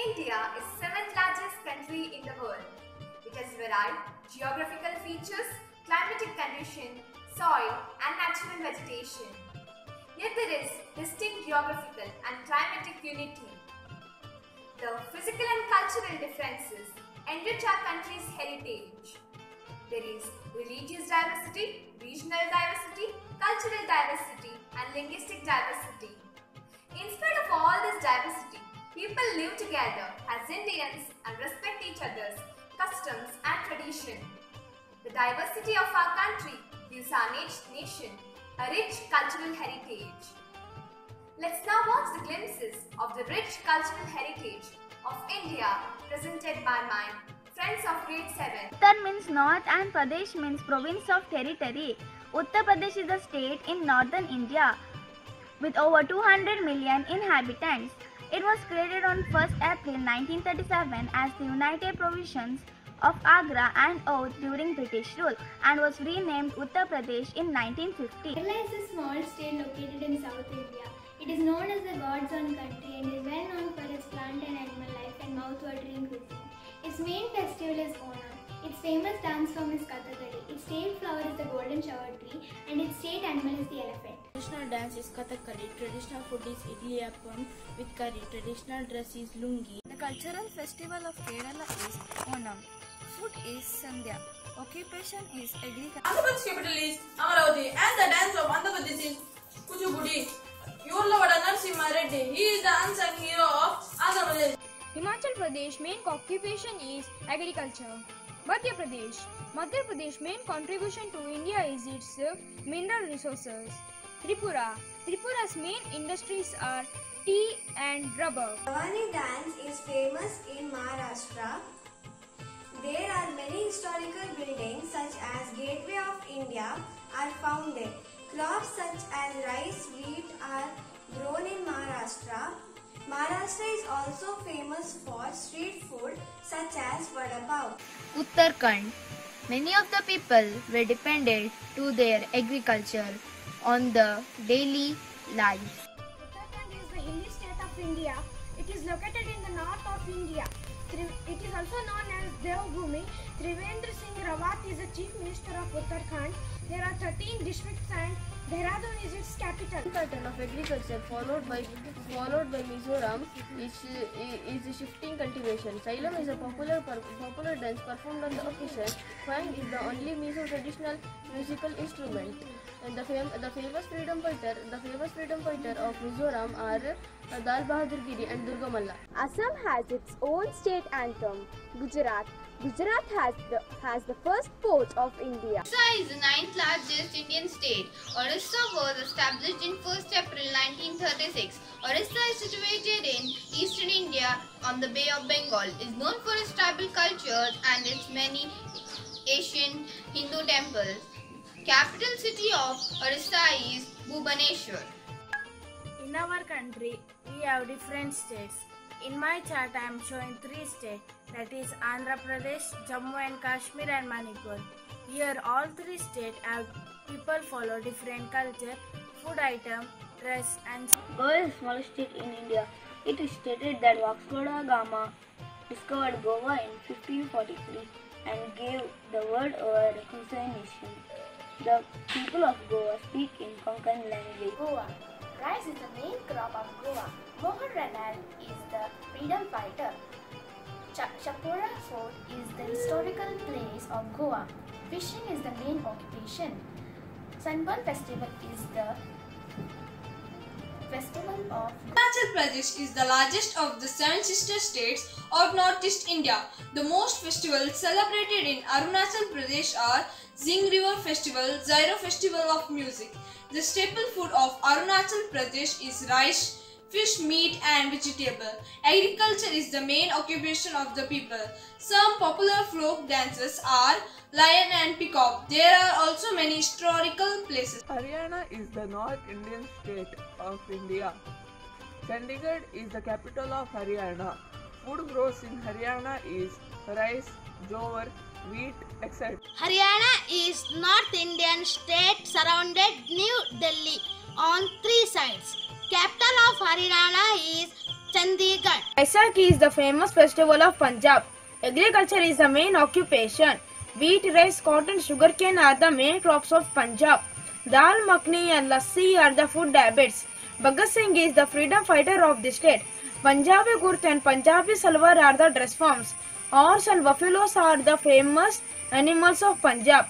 India is the seventh largest country in the world. It has varied geographical features, climatic condition, soil and natural vegetation. Yet there is distinct geographical and climatic unity. The physical and cultural differences enrich our country's heritage. There is religious diversity, regional diversity, cultural diversity and linguistic diversity. In spite of all this diversity, people live together as Indians and respect each other's customs and tradition. The diversity of our country gives our nation a rich cultural heritage. Let's now watch the glimpses of the rich cultural heritage of India presented by my friends of grade 7. Uttar means north and Pradesh means province of territory. Uttar Pradesh is a state in northern India with over 200 million inhabitants. It was created on 1st April 1937 as the United Provinces of Agra and Oudh during British rule and was renamed Uttar Pradesh in 1950. Kerala is a small state located in South India. It is known as the God's own country and is well known for its plant and animal life and mouth-watering cuisine. Its main festival is Onam. Its famous dance form is Kathakali. Its state flower is the golden shower tree and its state animal is the elephant. Traditional dance is Kathakali. Traditional food is idli appam with curry. Traditional dress is lungi. The cultural festival of Kerala is Onam. Food is Sandhya. Occupation is agriculture. Andhra Pradesh capital is Amaravati and the dance of Andhra Pradesh is Kuchipudi. Yurlavada Narasimha Reddy. He is the unsung hero of Andhra Pradesh. Himachal Pradesh main occupation is agriculture. Madhya Pradesh main contribution to India is its mineral resources. Tripura's main industries are tea and rubber. Bhavani dance is famous in Maharashtra. There are many historical buildings such as Gateway of India are found there. Crops such as rice, wheat are grown in Maharashtra. Maharashtra is also famous for street food such as vada pav. Uttarakhand. Many of the people were dependent to their agriculture on the daily life. Uttarakhand is the hilly state of India. It is located in the north of India. It is also known as Devbhoomi. Trivendra Singh Rawat is the Chief Minister of Uttarakhand. There are 13 districts and Dehradun is its capital. Pattern of agriculture followed by Mizoram is shifting cultivation. Sailam is a popular dance performed on the occasion. Phang is the only Mizo traditional musical instrument. And the famous freedom fighter of Mizoram are Dal Bahadur Giri and Durga Malla. Assam has its own state anthem. Gujarat has the first port of India. Orissa is the 9th largest Indian state. Orissa was established in 1st April 1936. Orissa is situated in eastern India on the Bay of Bengal. It is known for its tribal cultures and its many Asian Hindu temples. Capital city of Orissa is Bhubaneswar. In our country, we have different states. In my chart, I am showing 3 states, that is Andhra Pradesh, Jammu and Kashmir and Manipur. Here, all 3 states have people follow different culture, food item, dress and... Goa is a small state in India. It is stated that Vasco da Gama discovered Goa in 1543 and gave the word over reconciliation. The people of Goa speak in Konkan language. Goa. Rice is the main crop of Goa. Mohan Ranal is the freedom fighter. Chapora Fort is the historical place of Goa. Fishing is the main occupation. Sunburn Festival is the festival of... Arunachal Pradesh is the largest of the 7 sister states of Northeast India. The most festivals celebrated in Arunachal Pradesh are Zing River Festival, Zairo Festival of Music. The staple food of Arunachal Pradesh is rice, fish, meat and vegetable. Agriculture is the main occupation of the people. Some popular folk dances are lion and peacock. There are also many historical places. Haryana is the North Indian state of India. Chandigarh is the capital of Haryana. Food grows in Haryana is rice, jowar, wheat, etc. Haryana is North Indian state surrounded New Delhi on 3 sides. Capital of Haryana is Chandigarh. Baisakhi is the famous festival of Punjab. Agriculture is the main occupation. Wheat, rice, cotton, sugarcane are the main crops of Punjab. Dal makhani and lassi are the food habits. Bhagat Singh is the freedom fighter of the state. Punjabi kurta and Punjabi salwar are the dress forms. Horse and buffaloes are the famous animals of Punjab.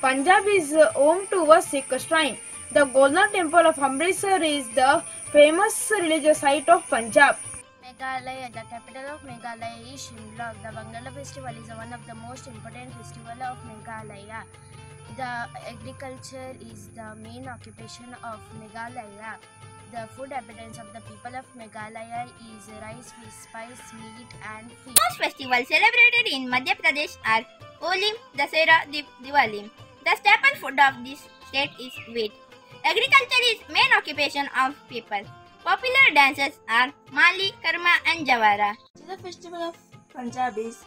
Punjab is home to a Sikh shrine. The Golden Temple of Amritsar is the famous religious site of Punjab. Meghalaya, the capital of Meghalaya is Shimla. The Bangala festival is one of the most important festivals of Meghalaya. The agriculture is the main occupation of Meghalaya. The food habits of the people of Meghalaya is rice, fish, spice, meat and fish. Most festivals celebrated in Madhya Pradesh are Holi, Dasera, Diwali. The staple food of this state is wheat. Agriculture is main occupation of people. Popular dances are Mali, Karma and Jawara. The festival of Punjab is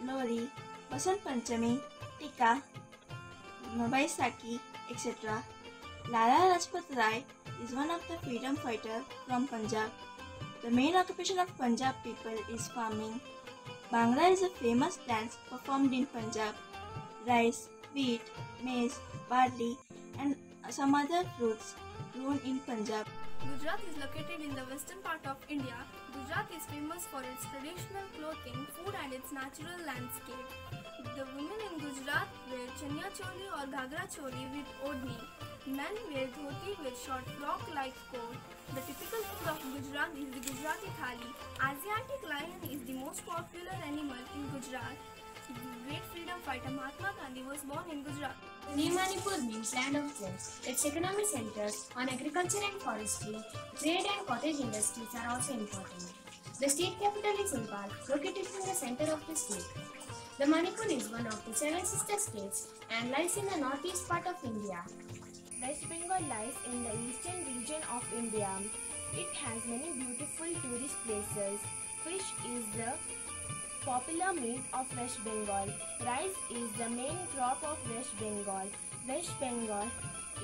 Lohri, Basant Panchami, Tika, Baisakhi, etc. Lala Lajpat Rai is one of the freedom fighters from Punjab. The main occupation of Punjab people is farming. Bhangra is a famous dance performed in Punjab. Rice, wheat, maize, barley and some other fruits grown in Punjab. Gujarat is located in the western part of India. Gujarat is famous for its traditional clothing, food and its natural landscape. The women in Gujarat wear chanya choli or ghagra choli with odhni. Men wear dhoti with short frock-like coat. The typical food of Gujarat is the Gujarati thali. Asiatic lion is the most popular animal in Gujarat. The great freedom fighter Mahatma Gandhi was born in Gujarat. The name Manipur means land of gems. Its economy centers on agriculture and forestry. Trade and cottage industries are also important. The state capital is Imphal, located in the center of the state. The Manipur is one of the 7 sister states and lies in the northeast part of India. West Bengal lies in the eastern region of India. It has many beautiful tourist places. Fish is the popular meat of West Bengal. Rice is the main crop of West Bengal. West Bengal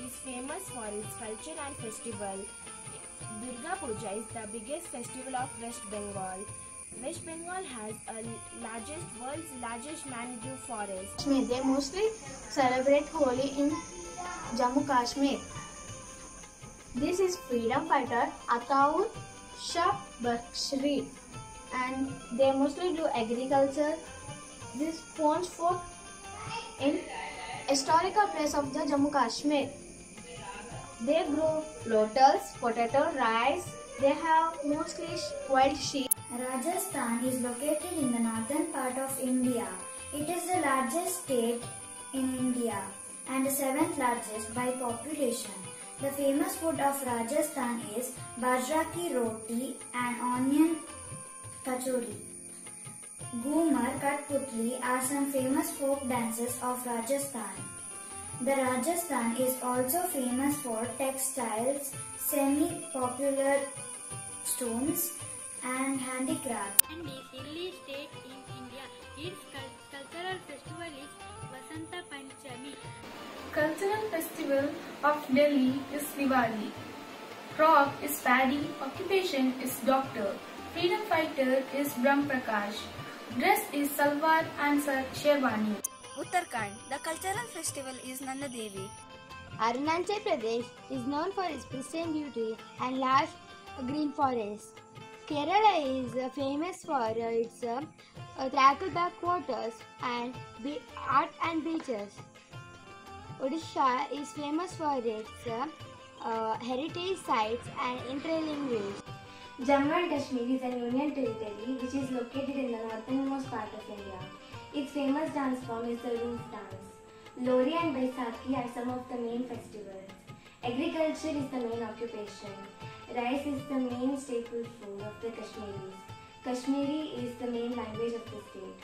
is famous for its culture and festival. Durga Puja is the biggest festival of West Bengal. West Bengal has world's largest mangrove forest. They mostly celebrate Holi in Jammu Kashmir. This is freedom fighter Ataur Shah Bakshi, and they mostly do agriculture. This Ponch Fort in historical place of the Jammu Kashmir. They grow lotus, potato, rice. They have mostly wild sheep. Rajasthan is located in the northern part of India. It is the largest state in India and the 7th largest by population. The famous food of Rajasthan is bajra ki roti and onion kachori. Ghumar, Katputli are some famous folk dances of Rajasthan. The Rajasthan is also famous for textiles, semi-popular stones and handicrafts. And the Delhi state in India. Its cultural festival is Vasanta Panchami. Cultural festival of Delhi is Diwali. Crop is paddy, occupation is doctor. Freedom fighter is Brahm Prakash. Dress is salwar and sherwani. Uttarakhand, the cultural festival is Nanda Devi. Arunachal Pradesh is known for its pristine beauty and large green forests. Kerala is famous for its tranquil backwaters and art and beaches. Odisha is famous for its heritage sites and interlinguage. Jammu and Kashmir is an union territory which is located in the northernmost part of India. Its famous dance form is the roof dance. Lohri and Baisakhi are some of the main festivals. Agriculture is the main occupation. Rice is the main staple food of the Kashmiris. Kashmiri is the main language of the state.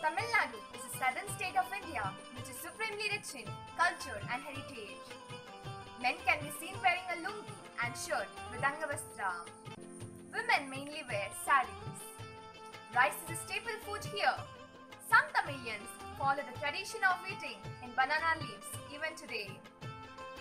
Tamil Nadu is a southern state of India which is supremely rich in culture and heritage. Men can be seen wearing a lungi and shirt with Angavastra. Women mainly wear saris. Rice is a staple food here. Some Tamilians follow the tradition of eating in banana leaves even today.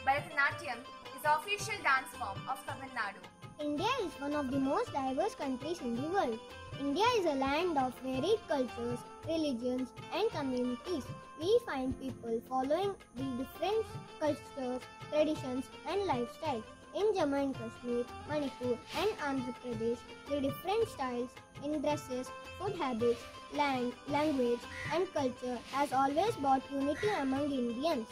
Bharatanatyam is the official dance form of Tamil Nadu. India is one of the most diverse countries in the world. India is a land of varied cultures, religions, and communities. We find people following the different cultures, traditions, and lifestyles. In Jammu and Kashmir, Manipur, and Andhra Pradesh, the different styles in dresses, food habits, language, and culture has always brought unity among Indians.